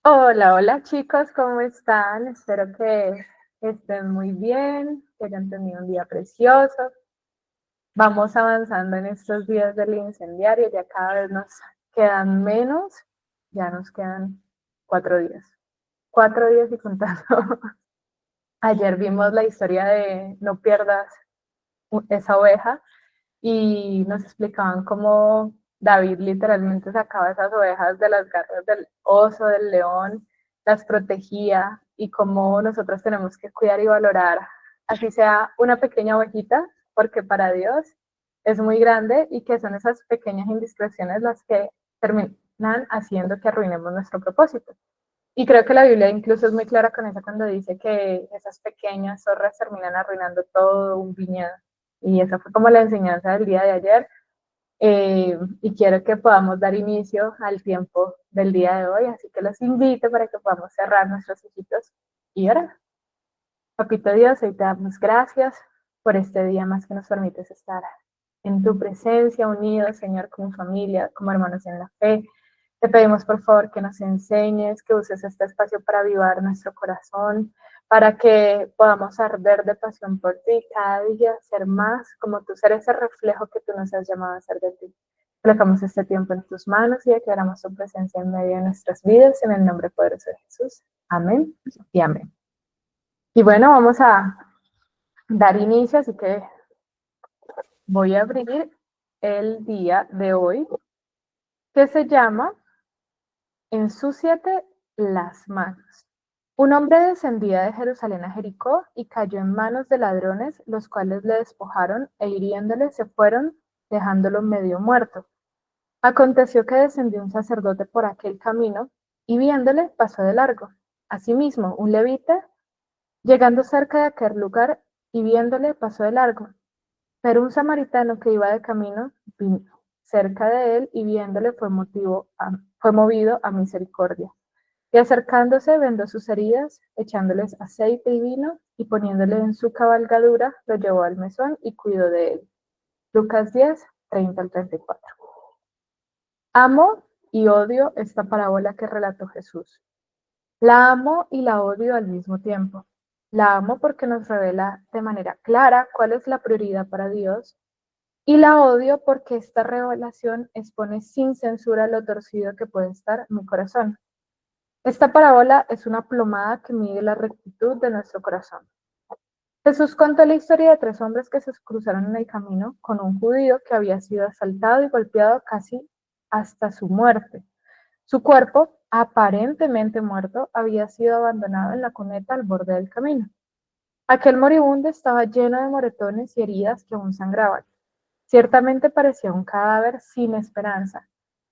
Hola, hola chicos, ¿cómo están? Espero que estén muy bien, que hayan tenido un día precioso. Vamos avanzando en estos días del incendiario, ya cada vez nos quedan menos, ya nos quedan 4 días. 4 días y contando. Ayer vimos la historia de No pierdas esa oveja y nos explicaban cómo David literalmente sacaba esas ovejas de las garras del oso, del león, las protegía y cómo nosotros tenemos que cuidar y valorar, así sea una pequeña ovejita, porque para Dios es muy grande y que son esas pequeñas indiscreciones las que terminan haciendo que arruinemos nuestro propósito. Y creo que la Biblia incluso es muy clara con eso cuando dice que esas pequeñas zorras terminan arruinando todo un viñedo. Y esa fue como la enseñanza del día de ayer. Y quiero que podamos dar inicio al tiempo del día de hoy. Así que los invito para que podamos cerrar nuestros ojitos y orar. Papito Dios, hoy te damos gracias por este día más que nos permites estar en tu presencia, unidos, Señor, como familia, como hermanos en la fe. Te pedimos, por favor, que nos enseñes, que uses este espacio para avivar nuestro corazón, para que podamos arder de pasión por ti cada día, ser más como tú, ser ese reflejo que tú nos has llamado a ser de ti. Colocamos este tiempo en tus manos y declaramos tu presencia en medio de nuestras vidas, en el nombre poderoso de Jesús. Amén y amén. Y bueno, vamos a dar inicio, así que voy a abrir el día de hoy, que se llama Ensúciate las manos. Un hombre descendía de Jerusalén a Jericó y cayó en manos de ladrones, los cuales le despojaron e hiriéndole se fueron, dejándolo medio muerto. Aconteció que descendió un sacerdote por aquel camino y viéndole pasó de largo. Asimismo, un levita, llegando cerca de aquel lugar y viéndole pasó de largo. Pero un samaritano que iba de camino vino cerca de él y viéndole fue movido a misericordia. Y acercándose vendó sus heridas, echándoles aceite y vino, y poniéndole en su cabalgadura, lo llevó al mesón y cuidó de él. Lucas 10, 30 al 34. Amo y odio esta parábola que relató Jesús. La amo y la odio al mismo tiempo. La amo porque nos revela de manera clara cuál es la prioridad para Dios. Y la odio porque esta revelación expone sin censura lo torcido que puede estar mi corazón. Esta parábola es una plomada que mide la rectitud de nuestro corazón. Jesús contó la historia de tres hombres que se cruzaron en el camino con un judío que había sido asaltado y golpeado casi hasta su muerte. Su cuerpo, aparentemente muerto, había sido abandonado en la cuneta al borde del camino. Aquel moribundo estaba lleno de moretones y heridas que aún sangraban. Ciertamente parecía un cadáver sin esperanza.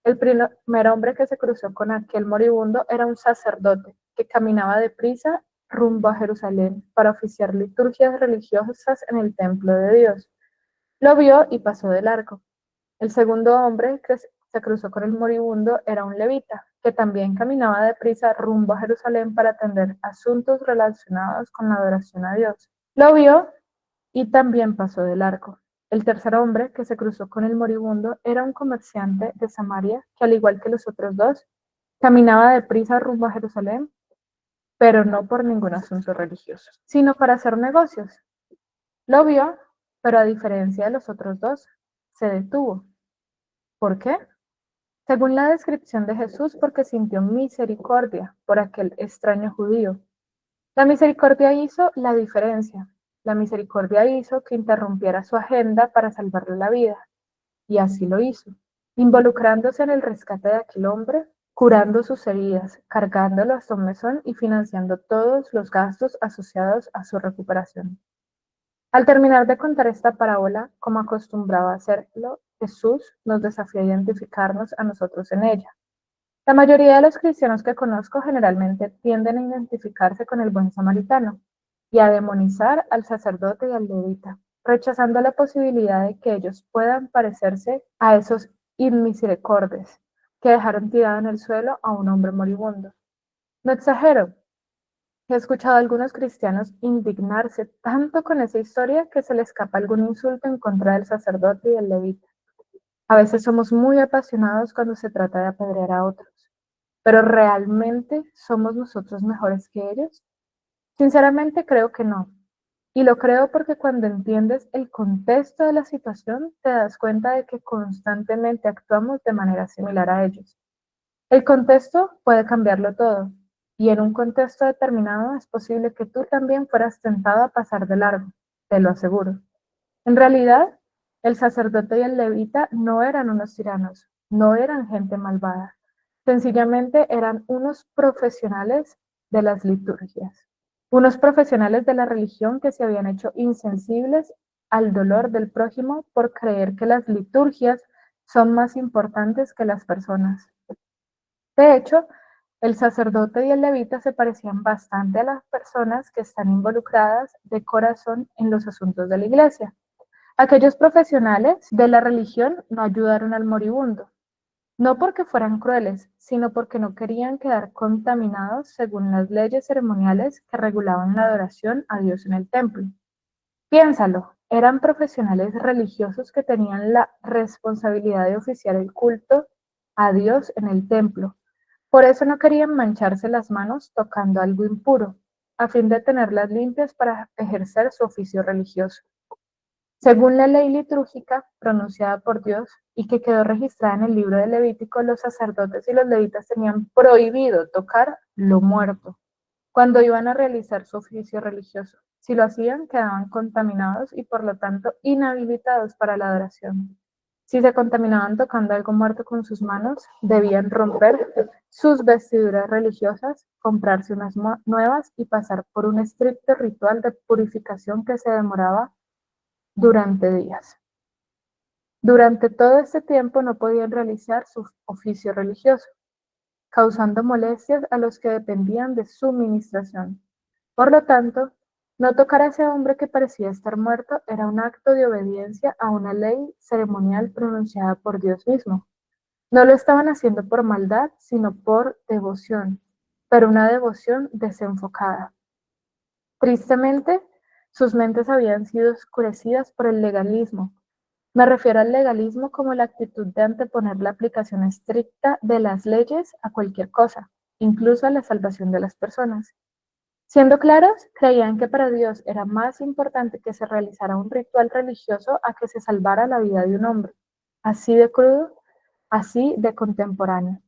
El primer hombre que se cruzó con aquel moribundo era un sacerdote que caminaba deprisa rumbo a Jerusalén para oficiar liturgias religiosas en el templo de Dios. Lo vio y pasó de largo. El segundo hombre que se cruzó con el moribundo era un levita, que también caminaba deprisa rumbo a Jerusalén para atender asuntos relacionados con la adoración a Dios. Lo vio y también pasó de largo. El tercer hombre que se cruzó con el moribundo era un comerciante de Samaria que, al igual que los otros dos, caminaba deprisa rumbo a Jerusalén, pero no por ningún asunto religioso, sino para hacer negocios. Lo vio, pero a diferencia de los otros dos, se detuvo. ¿Por qué? Según la descripción de Jesús, porque sintió misericordia por aquel extraño judío. La misericordia hizo la diferencia. La misericordia hizo que interrumpiera su agenda para salvarle la vida, y así lo hizo, involucrándose en el rescate de aquel hombre, curando sus heridas, cargándolo hasta un mesón y financiando todos los gastos asociados a su recuperación. Al terminar de contar esta parábola, como acostumbraba hacerlo, Jesús nos desafía a identificarnos a nosotros en ella. La mayoría de los cristianos que conozco generalmente tienden a identificarse con el buen samaritano y a demonizar al sacerdote y al levita, rechazando la posibilidad de que ellos puedan parecerse a esos inmisericordes que dejaron tirado en el suelo a un hombre moribundo. No exagero, he escuchado a algunos cristianos indignarse tanto con esa historia que se le escapa algún insulto en contra del sacerdote y del levita. A veces somos muy apasionados cuando se trata de apedrear a otros. ¿Pero realmente somos nosotros mejores que ellos? Sinceramente creo que no. Y lo creo porque cuando entiendes el contexto de la situación, te das cuenta de que constantemente actuamos de manera similar a ellos. El contexto puede cambiarlo todo, y en un contexto determinado es posible que tú también fueras tentado a pasar de largo, te lo aseguro. En realidad, el sacerdote y el levita no eran unos tiranos, no eran gente malvada, sencillamente eran unos profesionales de las liturgias, unos profesionales de la religión que se habían hecho insensibles al dolor del prójimo por creer que las liturgias son más importantes que las personas. De hecho, el sacerdote y el levita se parecían bastante a las personas que están involucradas de corazón en los asuntos de la iglesia. Aquellos profesionales de la religión no ayudaron al moribundo, no porque fueran crueles, sino porque no querían quedar contaminados según las leyes ceremoniales que regulaban la adoración a Dios en el templo. Piénsalo, eran profesionales religiosos que tenían la responsabilidad de oficiar el culto a Dios en el templo. Por eso no querían mancharse las manos tocando algo impuro, a fin de tenerlas limpias para ejercer su oficio religioso. Según la ley litúrgica pronunciada por Dios y que quedó registrada en el libro de Levítico, los sacerdotes y los levitas tenían prohibido tocar lo muerto cuando iban a realizar su oficio religioso. Si lo hacían, quedaban contaminados y por lo tanto inhabilitados para la adoración. Si se contaminaban tocando algo muerto con sus manos, debían romper sus vestiduras religiosas, comprarse unas nuevas y pasar por un estricto ritual de purificación que se demoraba durante días. Durante todo este tiempo no podían realizar su oficio religioso, causando molestias a los que dependían de su ministración. Por lo tanto, no tocar a ese hombre que parecía estar muerto era un acto de obediencia a una ley ceremonial pronunciada por Dios mismo. No lo estaban haciendo por maldad, sino por devoción, pero una devoción desenfocada. Tristemente, sus mentes habían sido oscurecidas por el legalismo. Me refiero al legalismo como la actitud de anteponer la aplicación estricta de las leyes a cualquier cosa, incluso a la salvación de las personas. Siendo claros, creían que para Dios era más importante que se realizara un ritual religioso a que se salvara la vida de un hombre. Así de crudo, así de contemporáneo.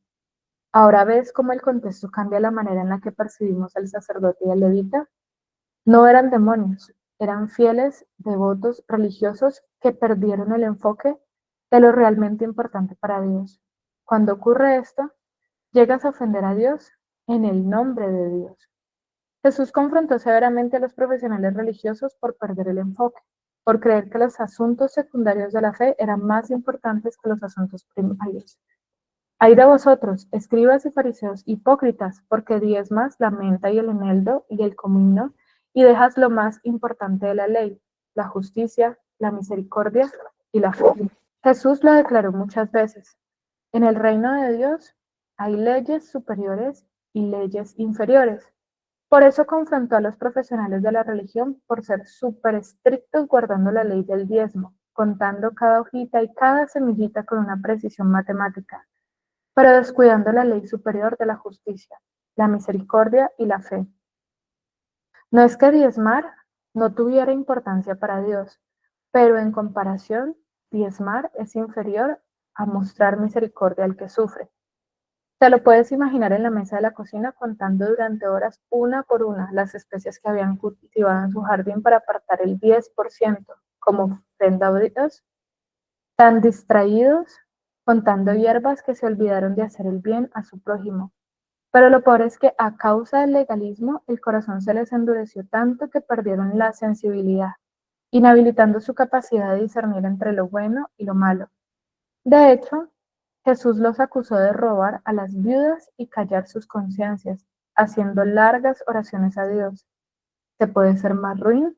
Ahora ves cómo el contexto cambia la manera en la que percibimos al sacerdote y al levita. No eran demonios, eran fieles, devotos, religiosos que perdieron el enfoque de lo realmente importante para Dios. Cuando ocurre esto, llegas a ofender a Dios en el nombre de Dios. Jesús confrontó severamente a los profesionales religiosos por perder el enfoque, por creer que los asuntos secundarios de la fe eran más importantes que los asuntos primarios. Ay de vosotros, escribas y fariseos hipócritas, porque diezmas la menta y el eneldo y el comino, y dejas lo más importante de la ley, la justicia, la misericordia y la fe. Jesús lo declaró muchas veces. En el reino de Dios hay leyes superiores y leyes inferiores. Por eso confrontó a los profesionales de la religión por ser súper estrictos guardando la ley del diezmo, contando cada hojita y cada semillita con una precisión matemática, pero descuidando la ley superior de la justicia, la misericordia y la fe. No es que diezmar no tuviera importancia para Dios, pero en comparación, diezmar es inferior a mostrar misericordia al que sufre. Te lo puedes imaginar en la mesa de la cocina contando durante horas una por una las especies que habían cultivado en su jardín para apartar el 10% como ofrenda a Dios, tan distraídos contando hierbas que se olvidaron de hacer el bien a su prójimo. Pero lo peor es que a causa del legalismo el corazón se les endureció tanto que perdieron la sensibilidad, inhabilitando su capacidad de discernir entre lo bueno y lo malo. De hecho, Jesús los acusó de robar a las viudas y callar sus conciencias, haciendo largas oraciones a Dios. ¿Te puede ser más ruin?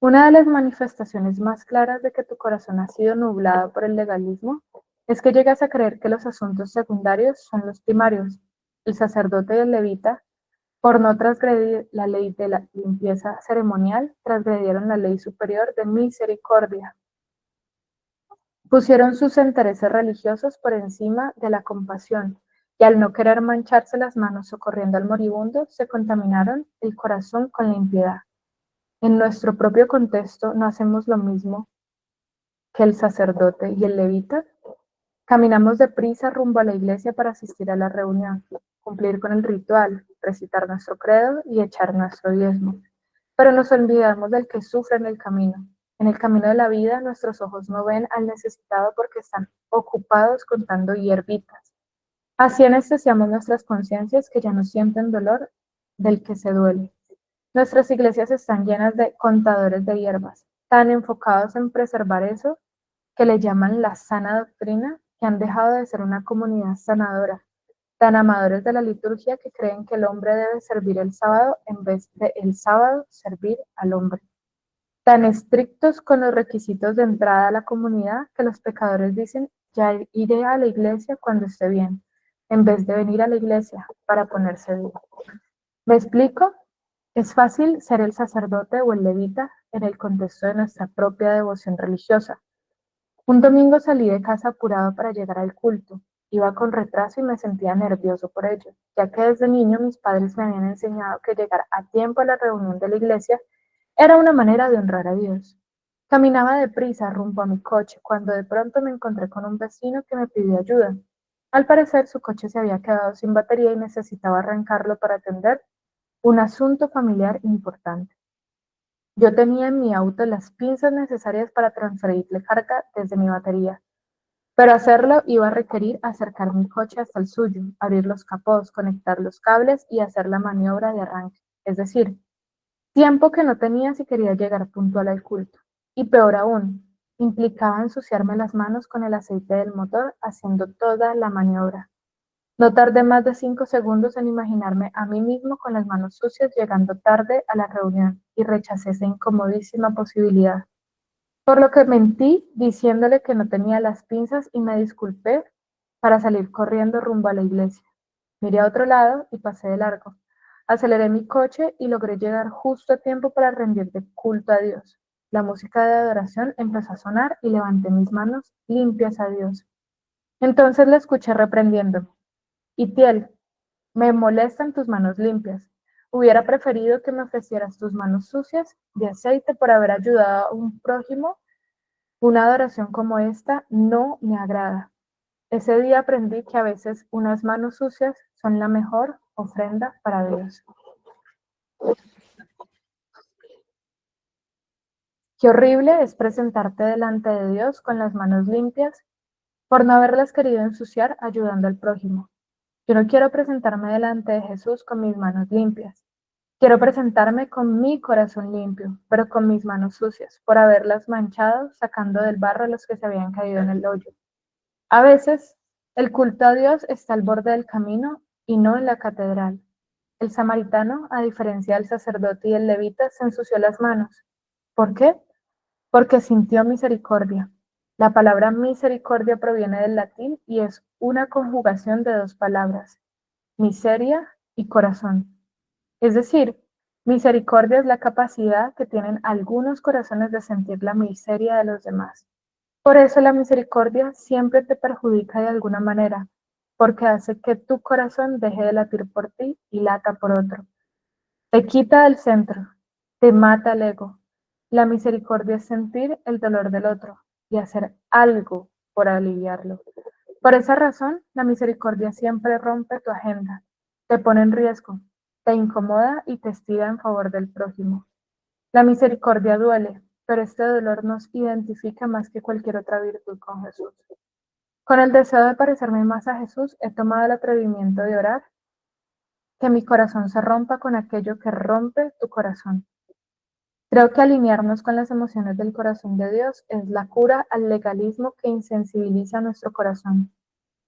Una de las manifestaciones más claras de que tu corazón ha sido nublado por el legalismo es que llegas a creer que los asuntos secundarios son los primarios. El sacerdote y el levita, por no transgredir la ley de la limpieza ceremonial, transgredieron la ley superior de misericordia. Pusieron sus intereses religiosos por encima de la compasión y al no querer mancharse las manos socorriendo al moribundo, se contaminaron el corazón con la impiedad. En nuestro propio contexto no hacemos lo mismo que el sacerdote y el levita. Caminamos deprisa rumbo a la iglesia para asistir a la reunión, cumplir con el ritual, recitar nuestro credo y echar nuestro diezmo. Pero nos olvidamos del que sufre en el camino. En el camino de la vida, nuestros ojos no ven al necesitado porque están ocupados contando hierbitas. Así anestesiamos nuestras conciencias que ya no sienten dolor del que se duele. Nuestras iglesias están llenas de contadores de hierbas, tan enfocados en preservar eso que le llaman la sana doctrina, que han dejado de ser una comunidad sanadora, tan amadores de la liturgia que creen que el hombre debe servir el sábado en vez de el sábado servir al hombre, tan estrictos con los requisitos de entrada a la comunidad que los pecadores dicen, ya iré a la iglesia cuando esté bien, en vez de venir a la iglesia para ponerse bien. ¿Me explico? Es fácil ser el sacerdote o el levita en el contexto de nuestra propia devoción religiosa. Un domingo salí de casa apurado para llegar al culto. Iba con retraso y me sentía nervioso por ello, ya que desde niño mis padres me habían enseñado que llegar a tiempo a la reunión de la iglesia era una manera de honrar a Dios. Caminaba deprisa rumbo a mi coche cuando de pronto me encontré con un vecino que me pidió ayuda. Al parecer su coche se había quedado sin batería y necesitaba arrancarlo para atender un asunto familiar importante. Yo tenía en mi auto las pinzas necesarias para transferirle carga desde mi batería, pero hacerlo iba a requerir acercar mi coche hasta el suyo, abrir los capós, conectar los cables y hacer la maniobra de arranque, es decir, tiempo que no tenía si quería llegar puntual al culto. Y peor aún, implicaba ensuciarme las manos con el aceite del motor haciendo toda la maniobra. No tardé más de 5 segundos en imaginarme a mí mismo con las manos sucias llegando tarde a la reunión y rechacé esa incomodísima posibilidad. Por lo que mentí diciéndole que no tenía las pinzas y me disculpé para salir corriendo rumbo a la iglesia. Miré a otro lado y pasé de largo. Aceleré mi coche y logré llegar justo a tiempo para rendir de culto a Dios. La música de adoración empezó a sonar y levanté mis manos limpias a Dios. Entonces le escuché reprendiéndome. Itiel, me molestan tus manos limpias. Hubiera preferido que me ofrecieras tus manos sucias de aceite por haber ayudado a un prójimo. Una adoración como esta no me agrada. Ese día aprendí que a veces unas manos sucias son la mejor ofrenda para Dios. Qué horrible es presentarte delante de Dios con las manos limpias por no haberlas querido ensuciar ayudando al prójimo. Yo no quiero presentarme delante de Jesús con mis manos limpias. Quiero presentarme con mi corazón limpio, pero con mis manos sucias, por haberlas manchado, sacando del barro a los que se habían caído en el hoyo. A veces, el culto a Dios está al borde del camino y no en la catedral. El samaritano, a diferencia del sacerdote y el levita, se ensució las manos. ¿Por qué? Porque sintió misericordia. La palabra misericordia proviene del latín y es una conjugación de dos palabras, miseria y corazón. Es decir, misericordia es la capacidad que tienen algunos corazones de sentir la miseria de los demás. Por eso la misericordia siempre te perjudica de alguna manera, porque hace que tu corazón deje de latir por ti y lata por otro. Te quita del centro, te mata el ego. La misericordia es sentir el dolor del otro y hacer algo por aliviarlo. Por esa razón, la misericordia siempre rompe tu agenda, te pone en riesgo, te incomoda y te estira en favor del prójimo. La misericordia duele, pero este dolor nos identifica más que cualquier otra virtud con Jesús. Con el deseo de parecerme más a Jesús, he tomado el atrevimiento de orar que mi corazón se rompa con aquello que rompe tu corazón. Creo que alinearnos con las emociones del corazón de Dios es la cura al legalismo que insensibiliza nuestro corazón.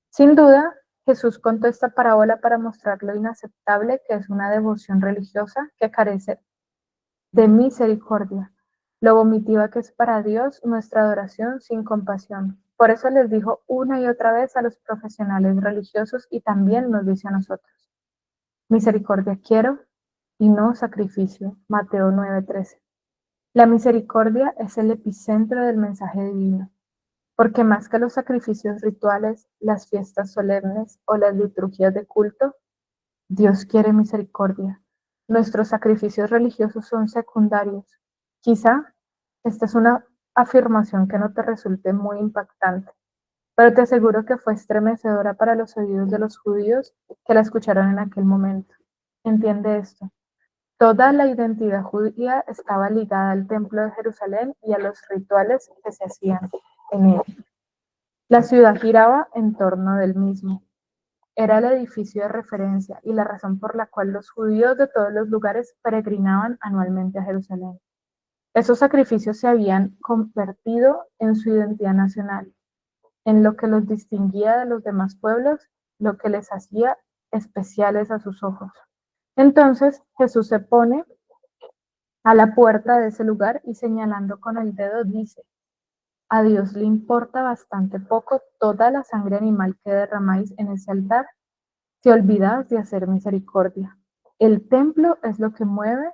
Sin duda, Jesús contó esta parábola para mostrar lo inaceptable que es una devoción religiosa que carece de misericordia, lo vomitiva que es para Dios nuestra adoración sin compasión. Por eso les dijo una y otra vez a los profesionales religiosos y también nos dice a nosotros. Misericordia quiero y no sacrificio. Mateo 9:13. La misericordia es el epicentro del mensaje divino. porque más que los sacrificios rituales, las fiestas solemnes o las liturgias de culto, Dios quiere misericordia. Nuestros sacrificios religiosos son secundarios. Quizá esta es una afirmación que no te resulte muy impactante, pero te aseguro que fue estremecedora para los oídos de los judíos que la escucharon en aquel momento. Entiende esto. Toda la identidad judía estaba ligada al templo de Jerusalén y a los rituales que se hacían en él. La ciudad giraba en torno del mismo. Era el edificio de referencia y la razón por la cual los judíos de todos los lugares peregrinaban anualmente a Jerusalén. Esos sacrificios se habían convertido en su identidad nacional, en lo que los distinguía de los demás pueblos, lo que les hacía especiales a sus ojos. Entonces Jesús se pone a la puerta de ese lugar y señalando con el dedo dice: a Dios le importa bastante poco toda la sangre animal que derramáis en ese altar, si olvidáis de hacer misericordia. El templo es lo que mueve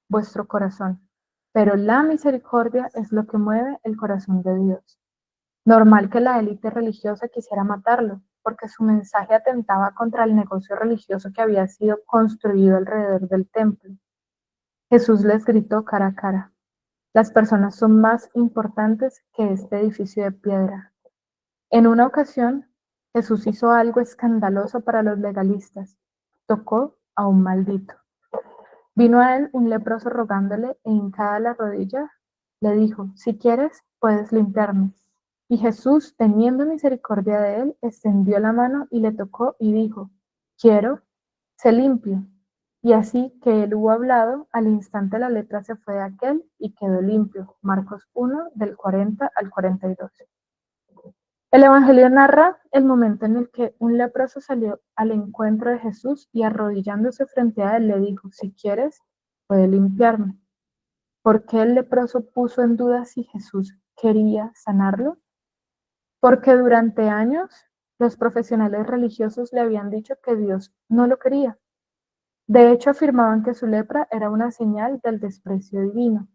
vuestro corazón, pero la misericordia es lo que mueve el corazón de Dios. Normal que la élite religiosa quisiera matarlo, porque su mensaje atentaba contra el negocio religioso que había sido construido alrededor del templo. Jesús les gritó cara a cara: las personas son más importantes que este edificio de piedra. En una ocasión, Jesús hizo algo escandaloso para los legalistas. Tocó a un maldito. Vino a él un leproso rogándole e hincada la rodilla, le dijo: si quieres, puedes limpiarme. Y Jesús, teniendo misericordia de él, extendió la mano y le tocó y dijo: quiero, sé limpio. Y así que él hubo hablado, al instante la lepra se fue de aquel y quedó limpio. Marcos 1, del 40 al 42. El Evangelio narra el momento en el que un leproso salió al encuentro de Jesús y arrodillándose frente a él le dijo: si quieres, puede limpiarme. ¿Por qué el leproso puso en duda si Jesús quería sanarlo? Porque durante años los profesionales religiosos le habían dicho que Dios no lo quería. De hecho, afirmaban que su lepra era una señal del desprecio divino.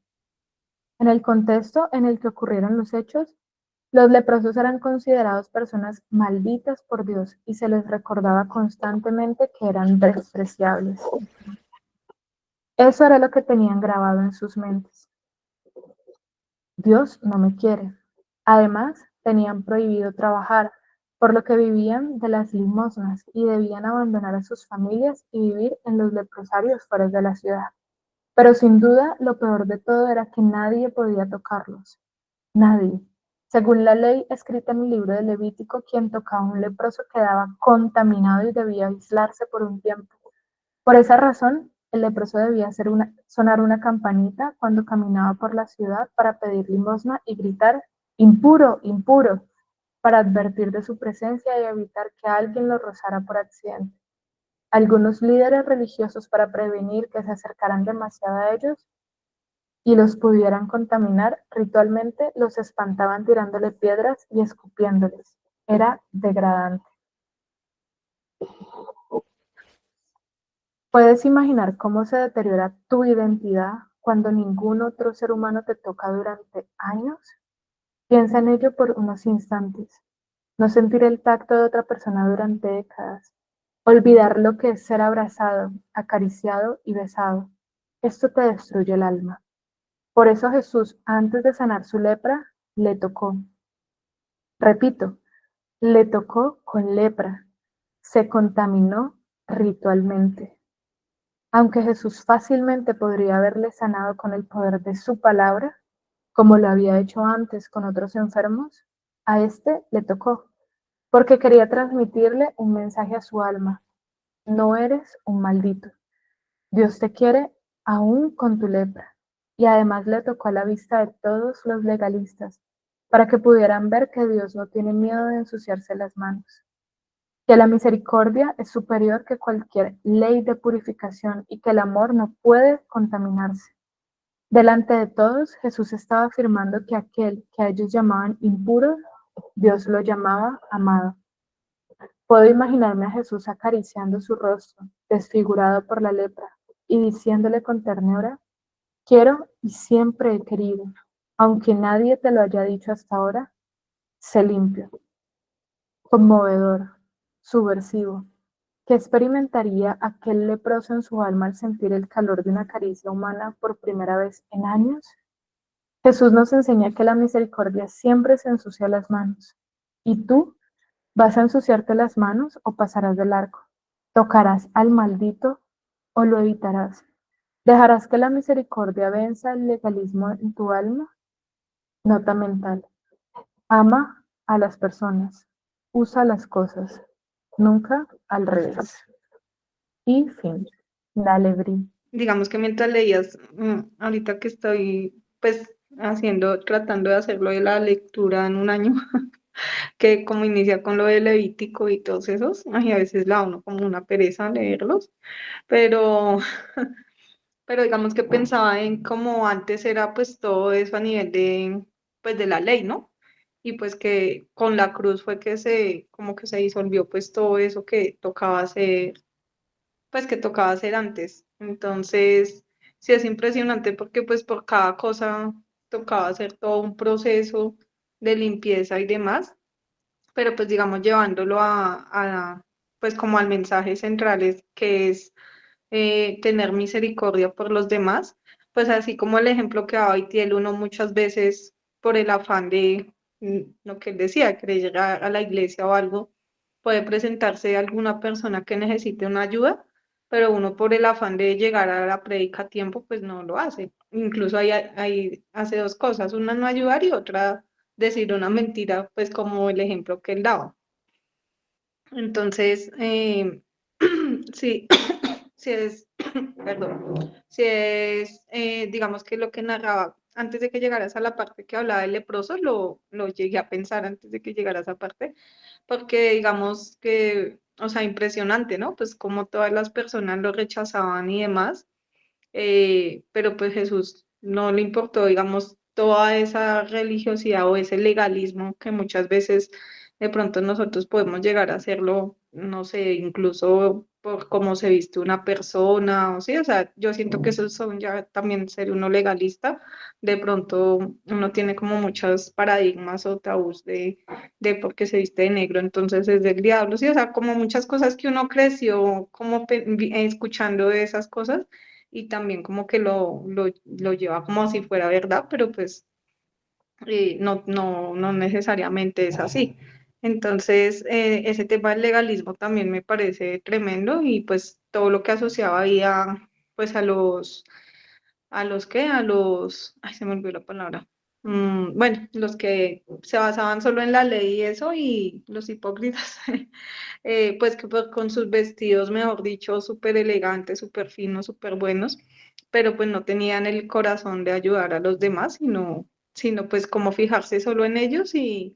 En el contexto en el que ocurrieron los hechos, los leprosos eran considerados personas malditas por Dios y se les recordaba constantemente que eran despreciables. Eso era lo que tenían grabado en sus mentes. Dios no me quiere. Además, tenían prohibido trabajar, por lo que vivían de las limosnas y debían abandonar a sus familias y vivir en los leprosarios fuera de la ciudad. Pero sin duda, lo peor de todo era que nadie podía tocarlos. Nadie. Según la ley escrita en el libro de Levítico, quien tocaba a un leproso quedaba contaminado y debía aislarse por un tiempo. Por esa razón, el leproso debía sonar una campanita cuando caminaba por la ciudad para pedir limosna y gritar: impuro, impuro, para advertir de su presencia y evitar que alguien lo rozara por accidente. Algunos líderes religiosos, para prevenir que se acercaran demasiado a ellos y los pudieran contaminar, ritualmente los espantaban tirándole piedras y escupiéndoles. Era degradante. ¿Puedes imaginar cómo se deteriora tu identidad cuando ningún otro ser humano te toca durante años? Piensa en ello por unos instantes. No sentir el tacto de otra persona durante décadas. Olvidar lo que es ser abrazado, acariciado y besado. Esto te destruye el alma. Por eso Jesús, antes de sanar su lepra, le tocó. Repito, le tocó con lepra. Se contaminó ritualmente. Aunque Jesús fácilmente podría haberle sanado con el poder de su palabra, como lo había hecho antes con otros enfermos, a este le tocó, porque quería transmitirle un mensaje a su alma: no eres un maldito. Dios te quiere aún con tu lepra. Y además le tocó a la vista de todos los legalistas, para que pudieran ver que Dios no tiene miedo de ensuciarse las manos, que la misericordia es superior que cualquier ley de purificación y que el amor no puede contaminarse. Delante de todos, Jesús estaba afirmando que aquel que a ellos llamaban impuro, Dios lo llamaba amado. Puedo imaginarme a Jesús acariciando su rostro, desfigurado por la lepra, y diciéndole con ternura: quiero y siempre he querido, aunque nadie te lo haya dicho hasta ahora, Sé limpio, conmovedor, subversivo. ¿Qué experimentaría aquel leproso en su alma al sentir el calor de una caricia humana por primera vez en años? Jesús nos enseña que la misericordia siempre se ensucia las manos. ¿Y tú vas a ensuciarte las manos o pasarás del arco? ¿Tocarás al maldito o lo evitarás? ¿Dejarás que la misericordia venza el legalismo en tu alma? Nota mental. Ama a las personas. Usa las cosas. Nunca al revés. Y fin. Dale, Bri. Digamos que mientras leías, ahorita que estoy pues tratando de hacerlo de la lectura en un año, que como inicia con lo de Levítico y todos esos, ay, a veces la uno como una pereza leerlos, pero, pero digamos que pensaba en cómo antes era pues todo eso a nivel pues de la ley, ¿no? Y pues que con la cruz fue que como que se disolvió pues todo eso que tocaba hacer, pues que tocaba hacer antes. Entonces, sí es impresionante porque pues por cada cosa tocaba hacer todo un proceso de limpieza y demás, pero pues digamos llevándolo pues como al mensaje central que es tener misericordia por los demás, pues así como el ejemplo que daba Itiel, uno muchas veces por el afán de lo que él decía, querer llegar a la iglesia o algo, puede presentarse alguna persona que necesite una ayuda, pero uno por el afán de llegar a la prédica a tiempo, pues no lo hace. Incluso ahí hace dos cosas, una no ayudar y otra decir una mentira, pues como el ejemplo que él daba. Entonces, sí, sí es, perdón, si es, digamos que lo que narraba antes de que llegaras a la parte que hablaba del leproso, lo llegué a pensar antes de que llegara a esa parte, porque digamos que, o sea, impresionante, ¿no? Pues como todas las personas lo rechazaban y demás, pero pues Jesús no le importó, digamos, toda esa religiosidad o ese legalismo que muchas veces de pronto nosotros podemos llegar a hacerlo, no sé, incluso por cómo se viste una persona, o sí, o sea, yo siento que esos son ya también ser uno legalista, de pronto uno tiene como muchos paradigmas o tabús de por qué se viste de negro, entonces es del diablo, sí, o sea, como muchas cosas que uno creció como escuchando de esas cosas y también como que lo lleva como si fuera verdad, pero pues no necesariamente es así. Entonces, ese tema del legalismo también me parece tremendo y pues todo lo que asociaba ahí pues ay, se me olvidó la palabra. Bueno, los que se basaban solo en la ley y eso y los hipócritas, pues que pues, con sus vestidos, mejor dicho, súper elegantes, súper finos, súper buenos, pero pues no tenían el corazón de ayudar a los demás, sino pues como fijarse solo en ellos y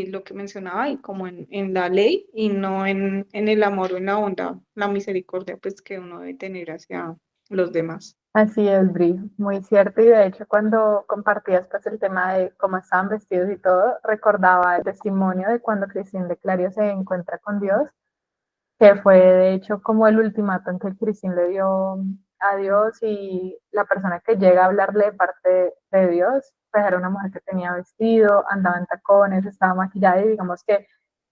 lo que mencionaba, y como en la ley y no en el amor o en la bondad, la misericordia pues que uno debe tener hacia los demás. Así es, Bri, muy cierto. Y de hecho, cuando compartías pues, el tema de cómo estaban vestidos y todo, recordaba el testimonio de cuando Cristín de Clario se encuentra con Dios, que fue de hecho como el ultimátum que Cristín le dio a Dios y la persona que llega a hablarle de parte de Dios, pues era una mujer que tenía vestido, andaba en tacones, estaba maquillada y digamos que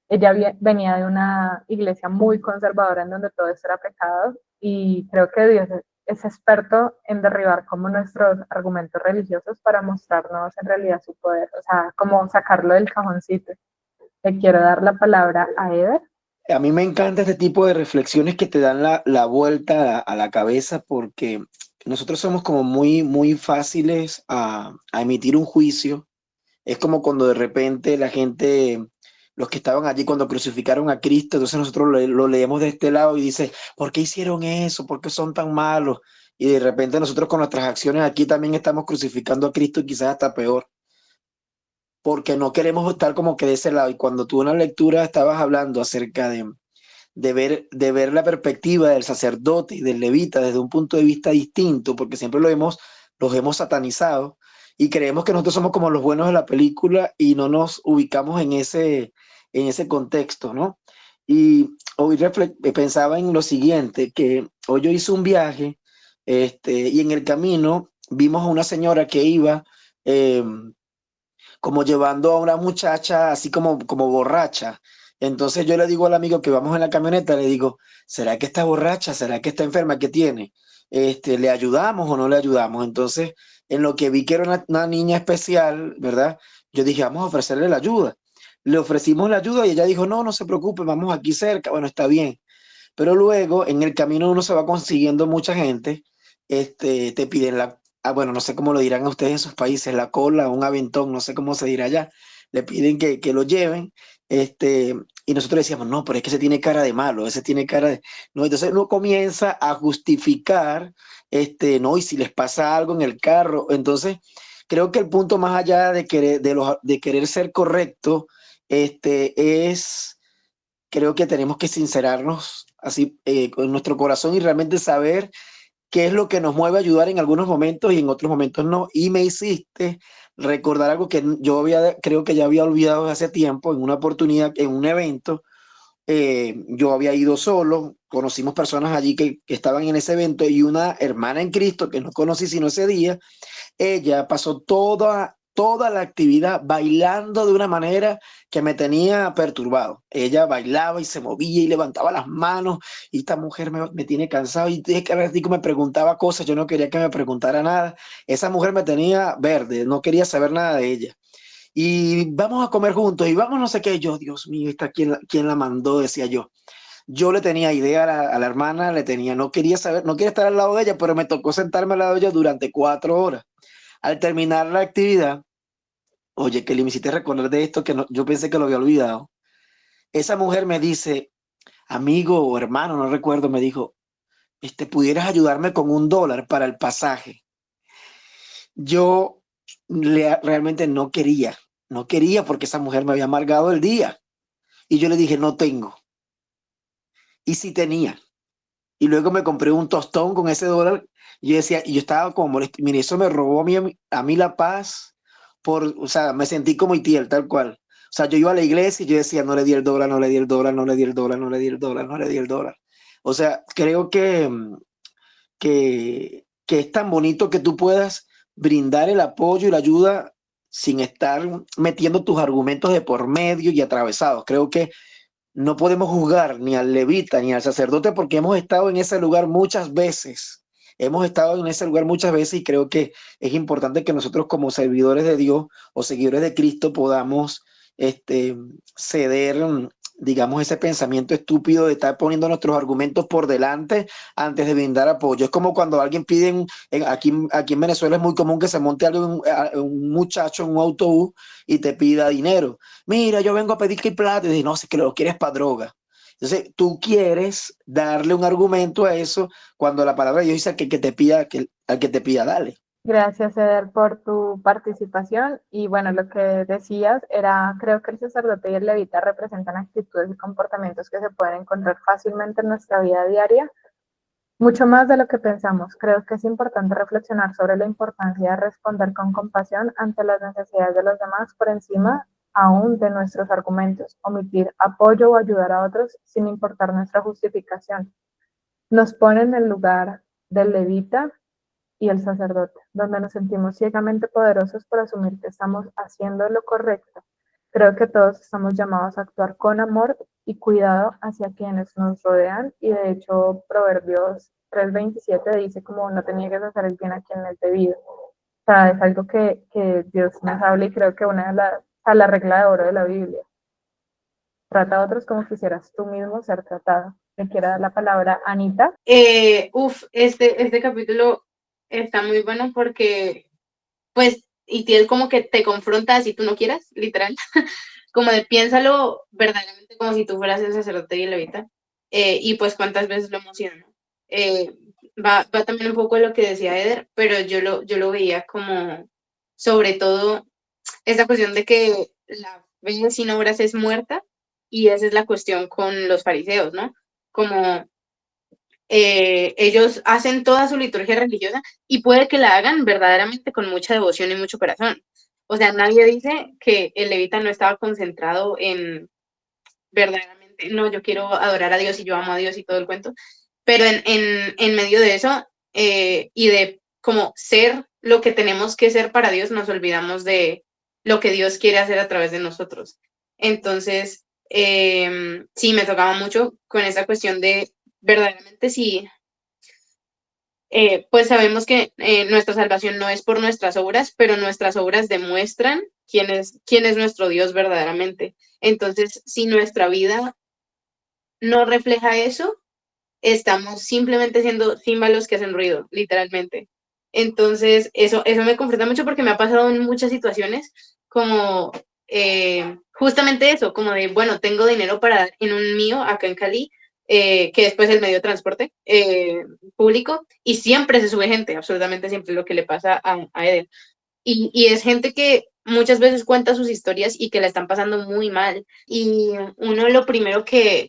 ella venía de una iglesia muy conservadora en donde todo eso era pecado y creo que Dios es experto en derribar como nuestros argumentos religiosos para mostrarnos en realidad su poder, o sea, como sacarlo del cajoncito. Le quiero dar la palabra a Eder. A mí me encanta este tipo de reflexiones que te dan la vuelta a la cabeza porque nosotros somos como muy fáciles a emitir un juicio. Es como cuando de repente la gente, los que estaban allí cuando crucificaron a Cristo, entonces nosotros lo leemos de este lado y dice, ¿por qué hicieron eso? ¿Por qué son tan malos? Y de repente nosotros con nuestras acciones aquí también estamos crucificando a Cristo y quizás hasta peor, porque no queremos estar como que de ese lado. Y cuando tú en la lectura estabas hablando acerca de ver la perspectiva del sacerdote y del levita desde un punto de vista distinto, porque siempre los hemos satanizado y creemos que nosotros somos como los buenos de la película y no nos ubicamos en ese contexto, ¿no? Y hoy pensaba en lo siguiente, que hoy yo hice un viaje y en el camino vimos a una señora que iba eh, como llevando a una muchacha así como borracha. Entonces yo le digo al amigo que vamos en la camioneta, le digo, ¿será que está borracha? ¿Será que está enferma? ¿Qué tiene? ¿Le ayudamos o no le ayudamos? Entonces, en lo que vi que era una niña especial, ¿verdad? Yo dije, vamos a ofrecerle la ayuda. Le ofrecimos la ayuda y ella dijo, no, no se preocupe, vamos aquí cerca. Bueno, está bien. Pero luego en el camino uno se va consiguiendo mucha gente, te piden bueno, no sé cómo lo dirán a ustedes en sus países, la cola, un aventón, no sé cómo se dirá allá, le piden que lo lleven, y nosotros decíamos, no, pero es que ese tiene cara de malo, ese tiene cara de... No, entonces uno comienza a justificar, no, y si les pasa algo en el carro, entonces creo que el punto más allá de querer ser correcto, es creo que tenemos que sincerarnos así con nuestro corazón y realmente saber qué es lo que nos mueve a ayudar en algunos momentos y en otros momentos no. Y me hiciste recordar algo que creo que ya había olvidado hace tiempo, en una oportunidad, en un evento. Yo había ido solo, conocimos personas allí que estaban en ese evento y una hermana en Cristo que no conocí sino ese día, ella pasó toda la actividad bailando de una manera que me tenía perturbado. Ella bailaba y se movía y levantaba las manos y esta mujer me tiene cansado y es que a ratico me preguntaba cosas, yo no quería que me preguntara nada. Esa mujer me tenía verde, no quería saber nada de ella. Y vamos a comer juntos y vamos no sé qué. Yo, Dios mío, ¿quién la mandó? Decía yo. Yo le tenía idea a la hermana, no quería saber, no quería estar al lado de ella, pero me tocó sentarme al lado de ella durante 4 horas. Al terminar la actividad, oye, que le me hiciste recordar de esto que yo pensé que lo había olvidado. Esa mujer me dice, amigo o hermano, no recuerdo, me dijo, ¿pudieras ayudarme con $1 para el pasaje? Yo realmente no quería porque esa mujer me había amargado el día. Y yo le dije, no tengo. Y sí tenía. Y luego me compré un tostón con ese $1. Y yo decía, y yo estaba como molesto. Mire, eso me robó a mí la paz. O sea, me sentí como Itiel, tal cual. O sea, yo iba a la iglesia y yo decía, no le di el dólar, no le di el dólar, no le di el dólar, no le di el dólar, no le di el dólar. O sea, creo que es tan bonito que tú puedas brindar el apoyo y la ayuda sin estar metiendo tus argumentos de por medio y atravesados. Creo que no podemos juzgar ni al levita ni al sacerdote porque hemos estado en ese lugar muchas veces. Hemos estado en ese lugar muchas veces y creo que es importante que nosotros como servidores de Dios o seguidores de Cristo podamos ceder, digamos, ese pensamiento estúpido de estar poniendo nuestros argumentos por delante antes de brindar apoyo. Es como cuando alguien pide, aquí en Venezuela es muy común que se monte un muchacho en un autobús y te pida dinero. Mira, yo vengo a pedir que plata, y dice, no, si que lo quieres para droga. Entonces, tú quieres darle un argumento a eso cuando la palabra de Dios dice al que te pida, dale. Gracias, Eder, por tu participación. Y bueno, lo que decías era, creo que el sacerdote y el levita representan actitudes y comportamientos que se pueden encontrar fácilmente en nuestra vida diaria, mucho más de lo que pensamos. Creo que es importante reflexionar sobre la importancia de responder con compasión ante las necesidades de los demás por encima aún de nuestros argumentos, omitir apoyo o ayudar a otros sin importar nuestra justificación. Nos pone en el lugar del levita y el sacerdote, donde nos sentimos ciegamente poderosos por asumir que estamos haciendo lo correcto. Creo que todos estamos llamados a actuar con amor y cuidado hacia quienes nos rodean y de hecho Proverbios 3:27 dice como no te niegues a hacer el bien a quien es debido. O sea, es algo que Dios nos habla y creo que una de la regla de oro de la Biblia. Trata a otros como quisieras tú mismo ser tratado. Le quiero dar la palabra a Anita. Este capítulo está muy bueno porque, pues, Itiel como que te confronta si tú no quieras, literal, como de piénsalo verdaderamente como si tú fueras el sacerdote y el levita, y pues cuántas veces lo hemos sido, ¿no? Va también un poco de lo que decía Eder, pero yo lo veía como, sobre todo, esta cuestión de que la fe sin obras es muerta, y esa es la cuestión con los fariseos, ¿no? Como ellos hacen toda su liturgia religiosa y puede que la hagan verdaderamente con mucha devoción y mucho corazón. O sea, nadie dice que el levita no estaba concentrado en verdaderamente, no, yo quiero adorar a Dios y yo amo a Dios y todo el cuento, pero en medio de eso y de como ser lo que tenemos que ser para Dios, nos olvidamos de lo que Dios quiere hacer a través de nosotros. Entonces, sí, me tocaba mucho con esa cuestión de verdaderamente si pues sabemos que nuestra salvación no es por nuestras obras, pero nuestras obras demuestran quién es nuestro Dios verdaderamente. Entonces, si nuestra vida no refleja eso, estamos simplemente siendo címbalos que hacen ruido, literalmente. Entonces, eso me confronta mucho porque me ha pasado en muchas situaciones, como justamente eso, como de, bueno, tengo dinero para dar en un mío acá en Cali, que después es el medio de transporte público, y siempre se sube gente, absolutamente siempre lo que le pasa a Eden. Y es gente que muchas veces cuenta sus historias y que la están pasando muy mal. Y uno lo primero que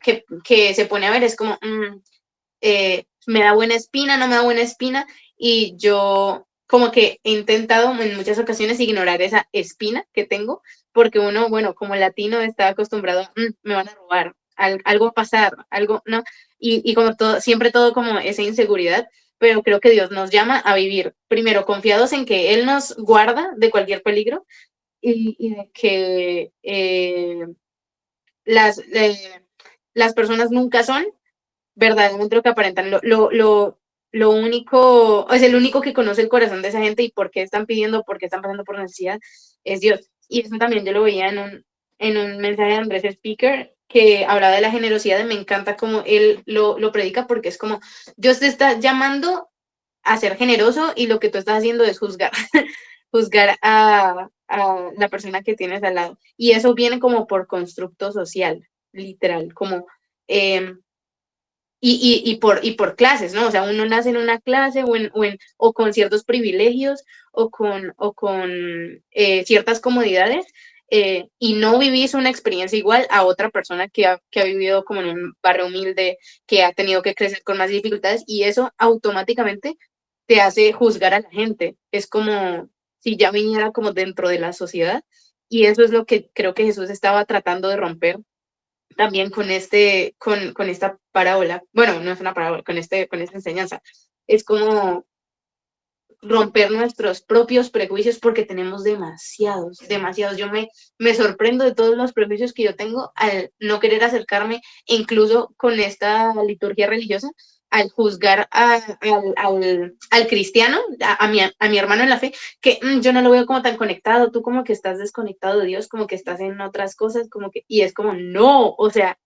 se pone a ver es como, me da buena espina, no me da buena espina, y yo como que he intentado en muchas ocasiones ignorar esa espina que tengo, porque uno, bueno, como latino está acostumbrado a, me van a robar, algo va a pasar, algo, ¿no? Y como todo, siempre todo como esa inseguridad, pero creo que Dios nos llama a vivir, primero, confiados en que Él nos guarda de cualquier peligro y de que las, las personas nunca son verdaderamente lo que aparentan. Lo único, es el único que conoce el corazón de esa gente y por qué están pidiendo, por qué están pasando por necesidad, es Dios. Y eso también yo lo veía en un mensaje de Andrés Speaker que hablaba de la generosidad, y me encanta cómo él lo predica, porque es como, Dios te está llamando a ser generoso y lo que tú estás haciendo es juzgar, juzgar a la persona que tienes al lado. Y eso viene como por constructo social, literal, como... Eh, y por clases, ¿no? O sea, uno nace en una clase o con ciertos privilegios o con ciertas comodidades y no vivís una experiencia igual a otra persona que ha vivido como en un barrio humilde, que ha tenido que crecer con más dificultades y eso automáticamente te hace juzgar a la gente. Es como si ya viniera como dentro de la sociedad y eso es lo que creo que Jesús estaba tratando de romper también con esta parábola. Bueno, no es una parábola, con esta enseñanza. Es como romper nuestros propios prejuicios porque tenemos demasiados, demasiados. Me sorprendo de todos los prejuicios que yo tengo al no querer acercarme, incluso con esta liturgia religiosa, al juzgar al cristiano, a mi hermano en la fe, que yo no lo veo como tan conectado, tú como que estás desconectado de Dios, como que estás en otras cosas, como que, y es como, no, o sea,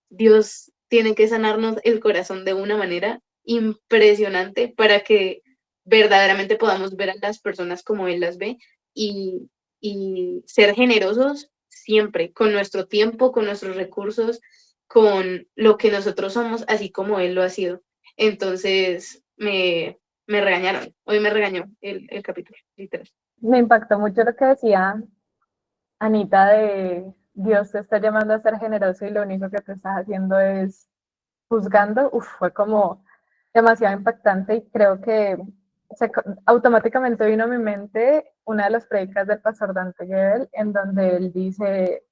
Dios tiene que sanarnos el corazón de una manera impresionante para que verdaderamente podamos ver a las personas como Él las ve y, y ser generosos siempre, con nuestro tiempo, con nuestros recursos, con lo que nosotros somos, así como Él lo ha sido. Entonces, me regañaron, hoy me regañó el capítulo, literal. Me impactó mucho lo que decía Anita de Dios te está llamando a ser generoso y lo único que te estás haciendo es juzgando. Uf, fue como demasiado impactante y creo que automáticamente vino a mi mente una de las predicas del pastor Dante Gebel en donde él dice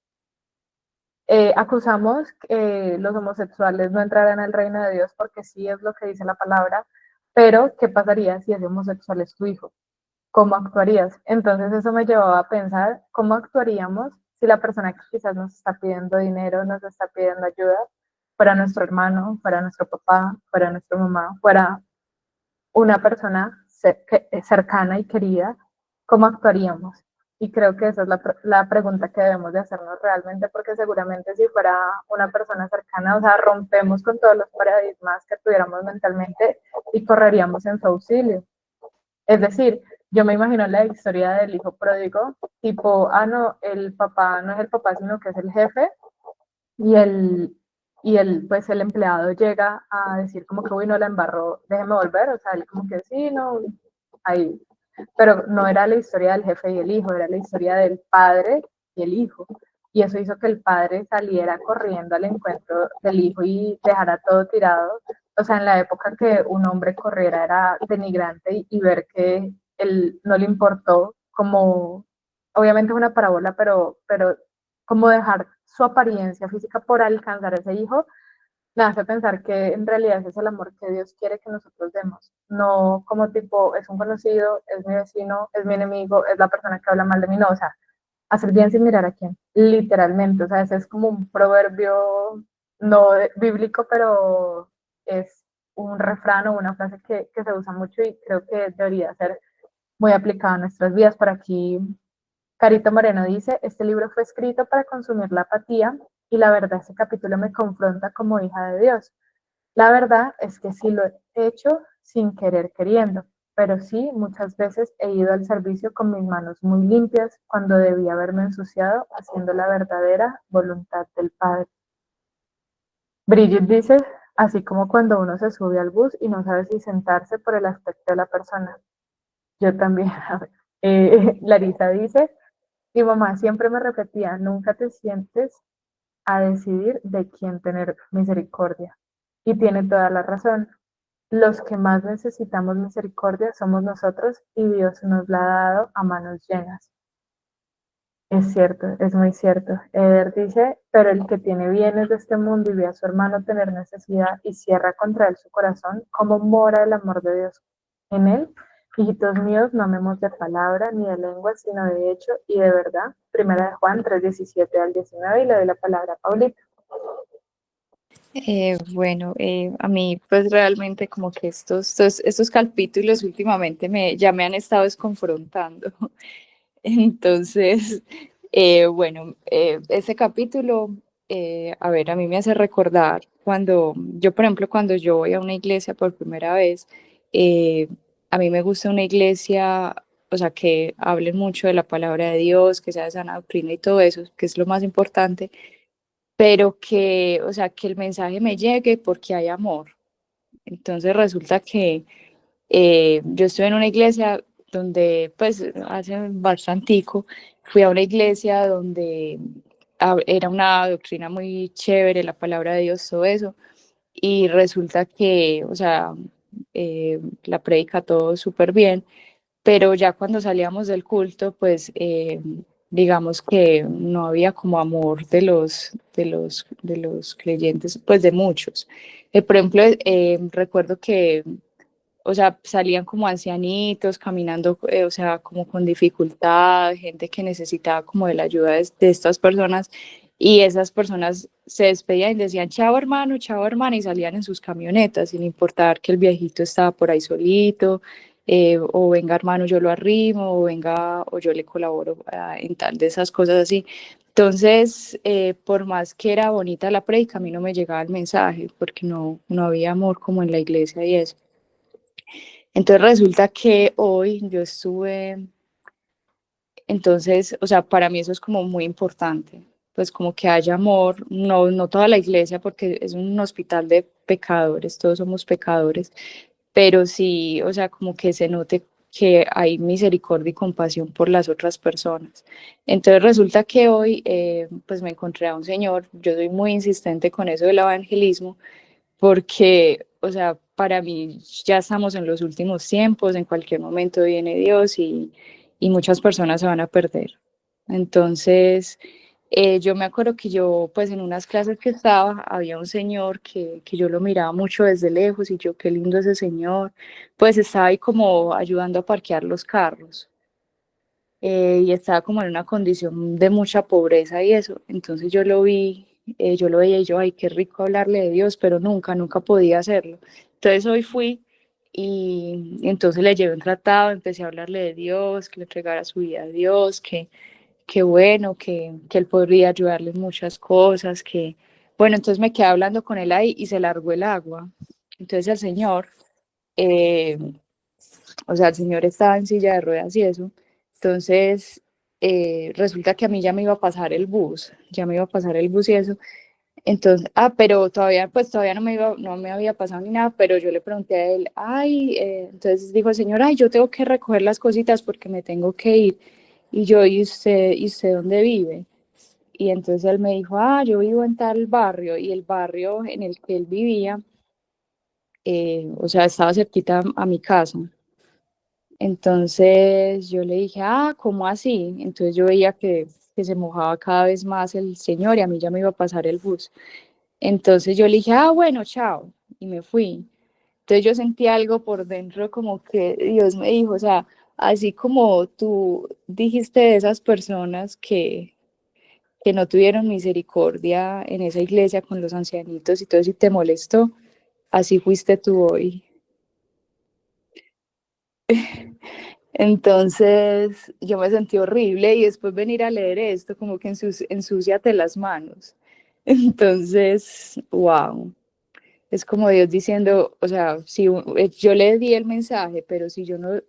acusamos que los homosexuales no entrarán al reino de Dios porque sí es lo que dice la palabra, pero ¿qué pasaría si ese homosexual es tu hijo? ¿Cómo actuarías? Entonces eso me llevaba a pensar cómo actuaríamos si la persona que quizás nos está pidiendo dinero, nos está pidiendo ayuda, fuera nuestro hermano, fuera nuestro papá, fuera nuestra mamá, fuera una persona cercana y querida, ¿cómo actuaríamos? Y creo que esa es la pregunta que debemos de hacernos realmente, porque seguramente si fuera una persona cercana, o sea, rompemos con todos los paradigmas que tuviéramos mentalmente y correríamos en su auxilio. Es decir, yo me imagino la historia del hijo pródigo, tipo, no, el papá no es el papá, sino que es el jefe, y pues el empleado llega a decir como que, uy, no la embarró, déjeme volver, o sea, él como que sí, no, ahí. Pero no era la historia del jefe y el hijo, era la historia del padre y el hijo. Y eso hizo que el padre saliera corriendo al encuentro del hijo y dejara todo tirado. O sea, en la época que un hombre corriera era denigrante y ver que él no le importó, como, obviamente es una parábola, pero como dejar su apariencia física por alcanzar a ese hijo, me hace pensar que en realidad ese es el amor que Dios quiere que nosotros demos. No como tipo, es un conocido, es mi vecino, es mi enemigo, es la persona que habla mal de mí, no, o sea, hacer bien sin mirar a quién, literalmente, o sea, ese es como un proverbio no bíblico, pero es un refrán o una frase que se usa mucho y creo que debería ser muy aplicada a nuestras vidas. Por aquí, Carito Moreno dice, este libro fue escrito para consumir la apatía y la verdad, ese capítulo me confronta como hija de Dios. La verdad es que sí lo he hecho sin querer queriendo, pero sí muchas veces he ido al servicio con mis manos muy limpias cuando debía haberme ensuciado haciendo la verdadera voluntad del Padre. Bridget dice, así como cuando uno se sube al bus y no sabe si sentarse por el aspecto de la persona. Yo también. A ver. Larisa dice, mi mamá siempre me repetía, nunca te sientes a decidir de quién tener misericordia. Y tiene toda la razón. Los que más necesitamos misericordia somos nosotros y Dios nos la ha dado a manos llenas. Es cierto, es muy cierto. Eder dice, pero el que tiene bienes de este mundo y ve a su hermano tener necesidad y cierra contra él su corazón, ¿cómo mora el amor de Dios en él? Hijitos míos, no amemos de palabra ni de lengua, sino de hecho y de verdad. Primera de Juan 3:17 al 19 y le doy la palabra a Paulita. Bueno, a mí pues realmente como que estos capítulos últimamente ya me han estado desconfrontando. Entonces, bueno, ese capítulo, a ver, a mí me hace recordar cuando yo, por ejemplo, cuando yo voy a una iglesia por primera vez, eh, a mí me gusta una iglesia, o sea, que hablen mucho de la palabra de Dios, que sea de sana doctrina y todo eso, que es lo más importante, pero que, o sea, que el mensaje me llegue porque hay amor. Entonces resulta que yo estuve en una iglesia donde, pues, hace bastantico, fui a una iglesia donde era una doctrina muy chévere, la palabra de Dios, todo eso, y resulta que, o sea, la predica todo súper bien, pero ya cuando salíamos del culto, pues digamos que no había como amor de los creyentes, pues de muchos. Por ejemplo, recuerdo que, o sea, salían como ancianitos caminando, o sea, como con dificultad, gente que necesitaba como de la ayuda de estas personas, y esas personas se despedían y decían, chao hermano, y salían en sus camionetas, sin importar que el viejito estaba por ahí solito, o venga hermano, yo lo arrimo, o venga, o yo le colaboro en tal de esas cosas así. Entonces, por más que era bonita la prédica, a mí no me llegaba el mensaje, porque no había amor como en la iglesia y eso. Entonces resulta que hoy yo estuve, entonces, o sea, para mí eso es como muy importante, pues como que haya amor, no toda la iglesia, porque es un hospital de pecadores, todos somos pecadores, pero sí, o sea, como que se note que hay misericordia y compasión por las otras personas. Entonces resulta que hoy, pues me encontré a un señor, yo soy muy insistente con eso del evangelismo, porque, o sea, para mí ya estamos en los últimos tiempos, en cualquier momento viene Dios y muchas personas se van a perder. Entonces, yo me acuerdo que yo, pues en unas clases que estaba, había un señor que yo lo miraba mucho desde lejos y yo, qué lindo ese señor, pues estaba ahí como ayudando a parquear los carros. Y estaba como en una condición de mucha pobreza y eso. Entonces yo lo vi, yo lo veía y yo, ay, qué rico hablarle de Dios, pero nunca podía hacerlo. Entonces hoy fui y entonces le llevé un tratado, empecé a hablarle de Dios, que le entregara su vida a Dios, que bueno, que él podría ayudarle en muchas cosas, que bueno, entonces me quedé hablando con él ahí y se largó el agua. Entonces el señor, eh, o sea, el señor estaba en silla de ruedas y eso. Entonces, resulta que a mí ya me iba a pasar el bus, ya me iba a pasar el bus y eso. Entonces, pero todavía, pues todavía no me había pasado ni nada, pero yo le pregunté a él, ay, entonces dijo el señor, ay, yo tengo que recoger las cositas porque me tengo que ir. Y yo, y usted dónde vive? Y entonces él me dijo, ah, yo vivo en tal barrio, y el barrio en el que él vivía, o sea, estaba cerquita a mi casa. Entonces yo le dije, ah, ¿cómo así? Entonces yo veía que se mojaba cada vez más el señor y a mí ya me iba a pasar el bus. Entonces yo le dije, ah, bueno, chao, y me fui. Entonces yo sentí algo por dentro como que Dios me dijo, o sea, así como tú dijiste de esas personas que no tuvieron misericordia en esa iglesia con los ancianitos y todo eso y te molestó, así fuiste tú hoy. Entonces yo me sentí horrible y después venir a leer esto como que ensúciate las manos. Entonces, wow, es como Dios diciendo, o sea, si yo le di el mensaje, pero si yo no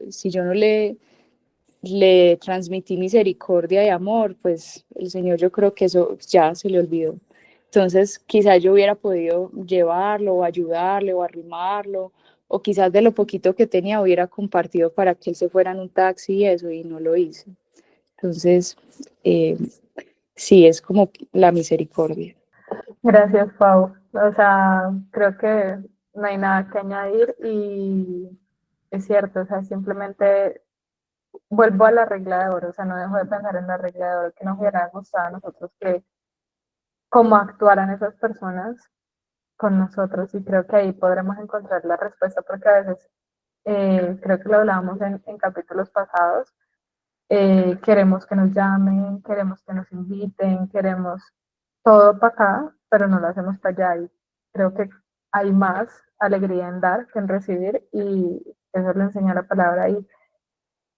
le transmití misericordia y amor, pues el Señor yo creo que eso ya se le olvidó. Entonces, quizás yo hubiera podido llevarlo o ayudarle o arrimarlo, o quizás de lo poquito que tenía hubiera compartido para que él se fuera en un taxi y eso, y no lo hice. Entonces, eh, sí, es como la misericordia. Gracias, Pau. O sea, creo que no hay nada que añadir y es cierto, o sea, simplemente vuelvo a la regla de oro, o sea, no dejo de pensar en la regla de oro que nos hubiera gustado a nosotros que cómo actuaran esas personas con nosotros y creo que ahí podremos encontrar la respuesta porque a veces, creo que lo hablábamos en capítulos pasados, queremos que nos llamen, queremos que nos inviten, queremos todo para acá, pero no lo hacemos para allá y creo que hay más alegría en dar que en recibir y eso lo enseña la palabra y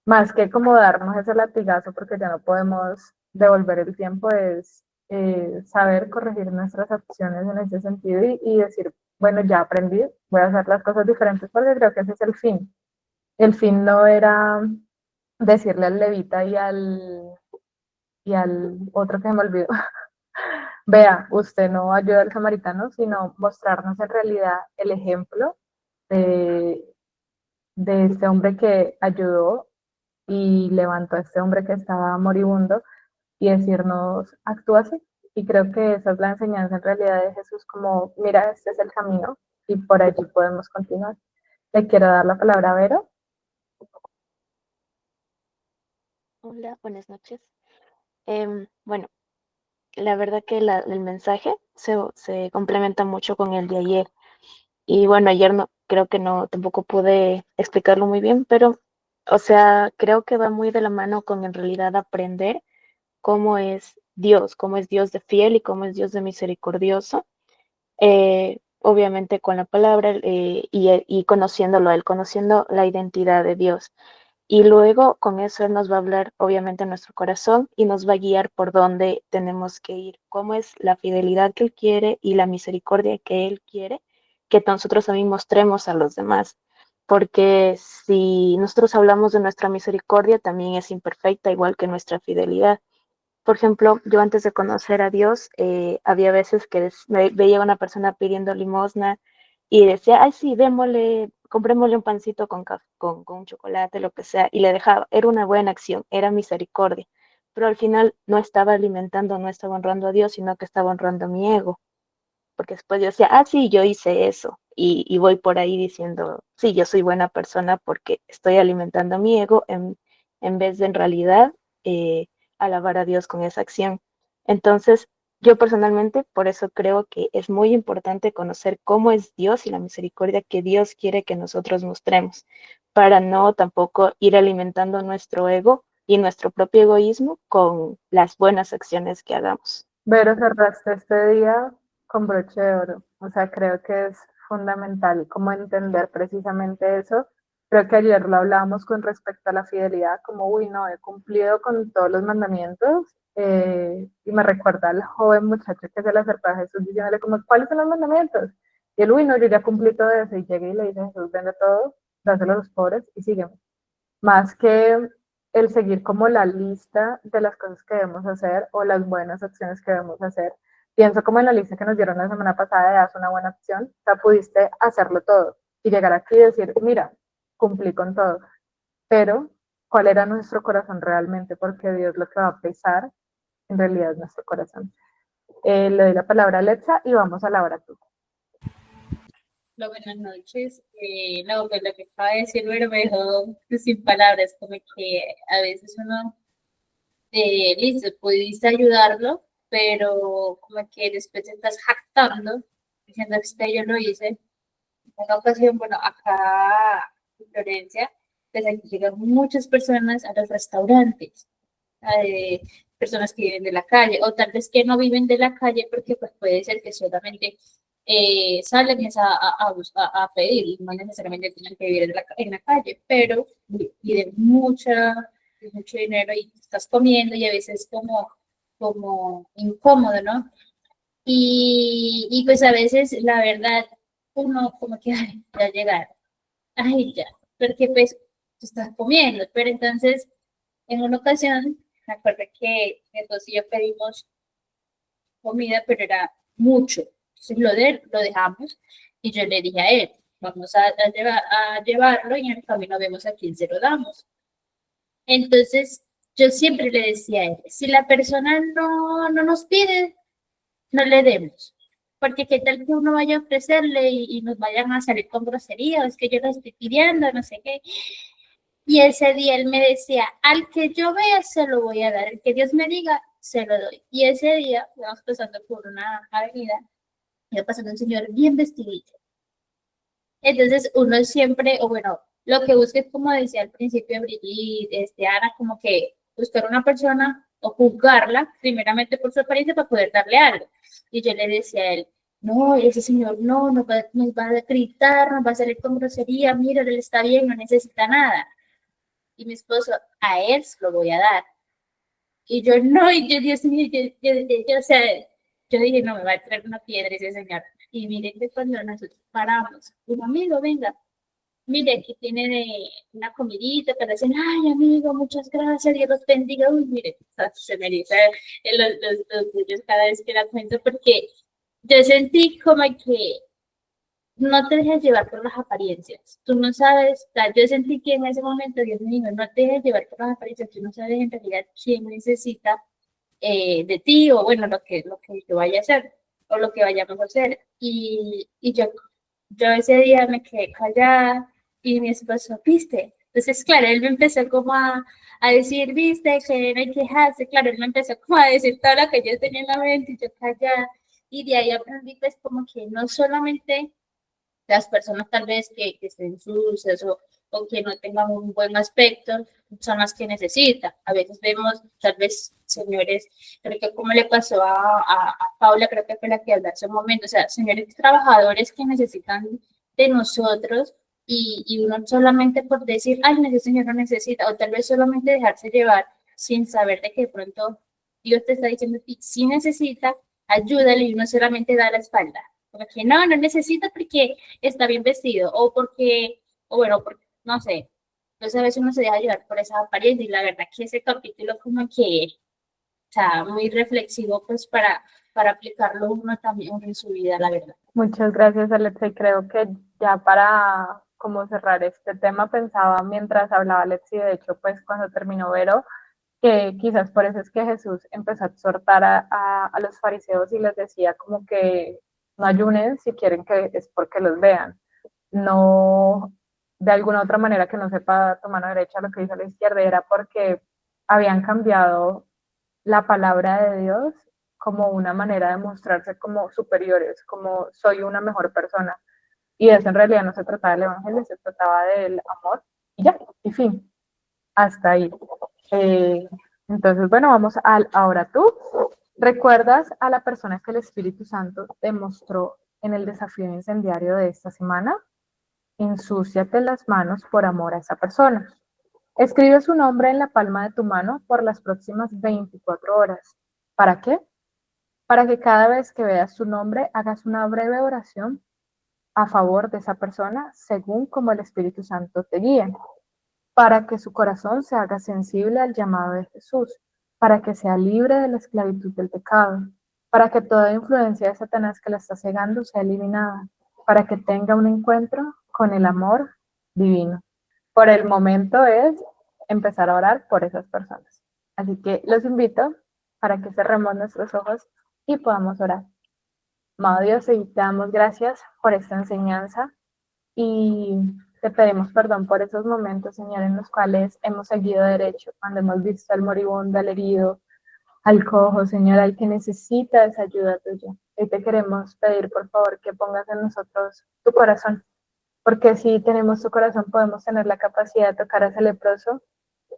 más que como darnos ese latigazo porque ya no podemos devolver el tiempo, es saber corregir nuestras acciones en ese sentido y decir, bueno, ya aprendí, voy a hacer las cosas diferentes porque creo que ese es el fin. El fin no era decirle al levita y al otro que me olvidó, vea, usted no ayuda al samaritano, sino mostrarnos en realidad el ejemplo de, de este hombre que ayudó y levantó a este hombre que estaba moribundo y decirnos, actúa así. Y creo que esa es la enseñanza en realidad de Jesús, como, mira, este es el camino y por allí podemos continuar. Le quiero dar la palabra a Vero. Hola, buenas noches. Bueno, la verdad que el mensaje se complementa mucho con el de ayer. Y bueno, ayer no, creo que no, tampoco pude explicarlo muy bien, pero, o sea, creo que va muy de la mano con en realidad aprender cómo es Dios de fiel y cómo es Dios de misericordioso. Obviamente con la palabra y conociéndolo a Él, conociendo la identidad de Dios. Y luego con eso Él nos va a hablar, obviamente, a nuestro corazón y nos va a guiar por dónde tenemos que ir, cómo es la fidelidad que Él quiere y la misericordia que Él quiere que nosotros también mostremos a los demás. Porque si nosotros hablamos de nuestra misericordia, también es imperfecta, igual que nuestra fidelidad. Por ejemplo, yo antes de conocer a Dios, había veces que veía a una persona pidiendo limosna y decía, ay, sí, comprémosle un pancito con un chocolate, lo que sea, y le dejaba. Era una buena acción, era misericordia. Pero al final no estaba alimentando, no estaba honrando a Dios, sino que estaba honrando a mi ego. Porque después yo decía, ah, sí, yo hice eso. Y voy por ahí diciendo, sí, yo soy buena persona porque estoy alimentando mi ego en vez de en realidad eh, alabar a Dios con esa acción. Entonces, yo personalmente, por eso creo que es muy importante conocer cómo es Dios y la misericordia que Dios quiere que nosotros mostremos, para no tampoco ir alimentando nuestro ego y nuestro propio egoísmo con las buenas acciones que hagamos. Vero, cerraste este día con broche de oro. O sea, creo que es fundamental como entender precisamente eso. Creo que ayer lo hablábamos con respecto a la fidelidad, como, uy, no, he cumplido con todos los mandamientos. Y me recuerda al joven muchacho que se le acercó a Jesús diciéndole como, ¿cuáles son los mandamientos? Y él, uy, no, yo ya cumplí todo eso. Y llega y le dice, Jesús, vende todo, dáselo a los pobres y sígueme. Más que el seguir como la lista de las cosas que debemos hacer o las buenas acciones que debemos hacer. Pienso como en la lista que nos dieron la semana pasada de haz una buena acción, o sea, pudiste hacerlo todo y llegar aquí y decir, mira, cumplí con todo, pero ¿cuál era nuestro corazón realmente? Porque Dios lo que va a pesar en realidad es nuestro corazón. Le doy la palabra a Alexa y vamos a la hora tú. Hola, buenas noches. No, pues lo que acaba de decir Vero me dejó sin palabras, como que a veces uno, listo, pudiste ayudarlo, pero como que después te estás jactando, diciendo que yo lo hice. En una ocasión, bueno, acá en Florencia, pues aquí llegan muchas personas a los restaurantes, personas que viven de la calle, o tal vez que no viven de la calle porque pues, puede ser que solamente salen es a pedir, y no necesariamente tienen que vivir en la calle, pero piden mucho dinero y estás comiendo y a veces como incómodo, ¿no? Y pues a veces la verdad uno como que ay, ya llegaron, ay ya, porque pues tú estás comiendo, pero entonces en una ocasión me acuerdo que mi esposo y yo pedimos comida, pero era mucho. Entonces lo dejamos y yo le dije a él, vamos a llevarlo y en el camino vemos a quién se lo damos. Entonces yo siempre le decía a él, si la persona no nos pide, no le demos. Porque qué tal que uno vaya a ofrecerle y nos vayan a salir con grosería, o es que yo lo estoy pidiendo, no sé qué. Y ese día él me decía, al que yo vea se lo voy a dar, el que Dios me diga, se lo doy. Y ese día íbamos pasando por una avenida, iba pasando un señor bien vestidito. Entonces uno siempre, o bueno, lo que busca es como decía al principio Brigitte, Ana, como que buscar una persona o juzgarla primeramente por su apariencia para poder darle algo. Y yo le decía a él, no, ese señor no, nos va a gritar, nos va a salir con grosería, mira, él está bien, no necesita nada. Y mi esposo, a él se lo voy a dar. Y yo, no, y yo, Dios mío, o sea, yo dije, no, me va a traer una piedra ese señor. Y miren que cuando nosotros paramos, un amigo, venga, mire, aquí tiene una comidita, que le dicen, ay, amigo, muchas gracias, Dios los bendiga. Uy, mire, se me eriza los vellos cada vez que la cuento, porque yo sentí como que no te dejes llevar por las apariencias. Tú no sabes, o sea, yo sentí que en ese momento Dios me dijo, no te dejes llevar por las apariencias, tú no sabes en realidad quién necesita de ti o bueno, lo que yo vaya a hacer o lo que vayamos a hacer. Y yo ese día me quedé callada y mi esposo, viste. Entonces, claro, él me empezó como a decir, viste, que no hay que quejarse. Claro, él me empezó como a decir todo lo que yo tenía en la mente y yo callada. Y de ahí aprendí pues como que no solamente las personas tal vez que estén sucias o que no tengan un buen aspecto son las que necesitan. A veces vemos tal vez señores, creo que como le pasó a Paula, creo que fue la que habló hace un momento, o sea, señores trabajadores que necesitan de nosotros y uno solamente por decir, ay, ese señor no necesita, o tal vez solamente dejarse llevar sin saber de que de pronto Dios te está diciendo que sí necesita, ayúdale y uno solamente da la espalda. Porque no necesita porque está bien vestido o porque, o bueno, porque, no sé. Entonces a veces uno se deja llevar por esa apariencia y la verdad que ese capítulo como que, o sea, muy reflexivo pues para aplicarlo uno también en su vida, la verdad. Muchas gracias, Alexa. Y creo que ya para como cerrar este tema, pensaba mientras hablaba Alexi, de hecho, pues cuando terminó Vero, que quizás por eso es que Jesús empezó a exhortar a los fariseos y les decía como que no ayunen si quieren que es porque los vean, no de alguna otra manera que no sepa tu mano derecha lo que dice la izquierda, era porque habían cambiado la palabra de Dios como una manera de mostrarse como superiores, como soy una mejor persona. Y eso en realidad no se trataba del evangelio, se trataba del amor y ya, y fin, hasta ahí. Entonces, bueno, vamos al ahora tú. ¿Recuerdas a la persona que el Espíritu Santo te mostró en el desafío incendiario de esta semana? Ensúciate las manos por amor a esa persona. Escribe su nombre en la palma de tu mano por las próximas 24 horas. ¿Para qué? Para que cada vez que veas su nombre hagas una breve oración a favor de esa persona según como el Espíritu Santo te guíe, para que su corazón se haga sensible al llamado de Jesús, para que sea libre de la esclavitud del pecado, para que toda influencia de Satanás que la está cegando sea eliminada, para que tenga un encuentro con el amor divino. Por el momento es empezar a orar por esas personas. Así que los invito para que cerremos nuestros ojos y podamos orar. Amado Dios, te damos gracias por esta enseñanza y te pedimos perdón por esos momentos, Señor, en los cuales hemos seguido derecho, cuando hemos visto al moribundo, al herido, al cojo, Señor, al que necesita esa ayuda tuya. Hoy te queremos pedir, por favor, que pongas en nosotros tu corazón, porque si tenemos tu corazón podemos tener la capacidad de tocar a ese leproso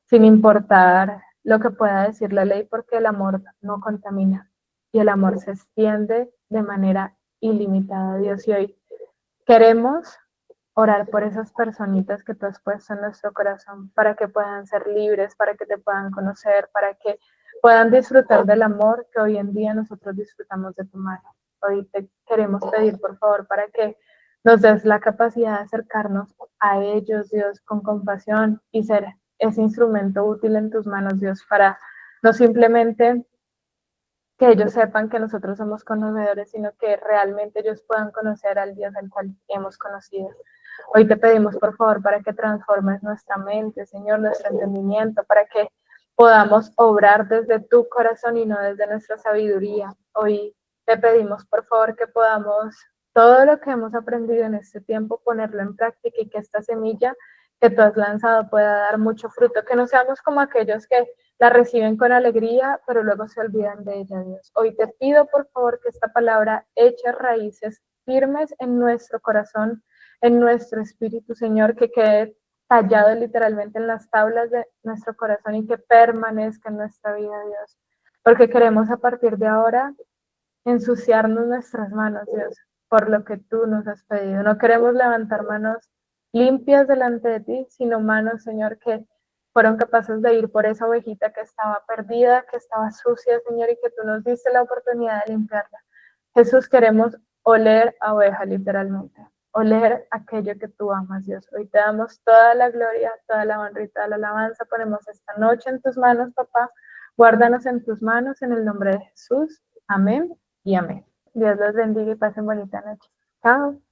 sin importar lo que pueda decir la ley, porque el amor no contamina y el amor se extiende de manera ilimitada, Dios. Y hoy queremos orar por esas personitas que tú has puesto en nuestro corazón para que puedan ser libres, para que te puedan conocer, para que puedan disfrutar del amor que hoy en día nosotros disfrutamos de tu mano. Hoy te queremos pedir, por favor, para que nos des la capacidad de acercarnos a ellos, Dios, con compasión y ser ese instrumento útil en tus manos, Dios, para no simplemente que ellos sepan que nosotros somos conocedores, sino que realmente ellos puedan conocer al Dios al cual hemos conocido. Hoy te pedimos, por favor, para que transformes nuestra mente, Señor, nuestro entendimiento, para que podamos obrar desde tu corazón y no desde nuestra sabiduría. Hoy te pedimos, por favor, que podamos todo lo que hemos aprendido en este tiempo ponerlo en práctica y que esta semilla que tú has lanzado pueda dar mucho fruto, que no seamos como aquellos que la reciben con alegría, pero luego se olvidan de ella, Dios. Hoy te pido, por favor, que esta palabra eche raíces firmes en nuestro corazón, en nuestro espíritu, Señor, que quede tallado literalmente en las tablas de nuestro corazón y que permanezca en nuestra vida, Dios. Porque queremos a partir de ahora ensuciarnos nuestras manos, Dios, por lo que tú nos has pedido. No queremos levantar manos limpias delante de ti, sino manos, Señor, que fueron capaces de ir por esa ovejita que estaba perdida, que estaba sucia, Señor, y que tú nos diste la oportunidad de limpiarla. Jesús, queremos oler a oveja, literalmente, oler aquello que tú amas, Dios. Hoy te damos toda la gloria, toda la honra y toda la alabanza. Ponemos esta noche en tus manos, papá. Guárdanos en tus manos, en el nombre de Jesús. Amén y amén. Dios los bendiga y pasen bonita noche. Chao.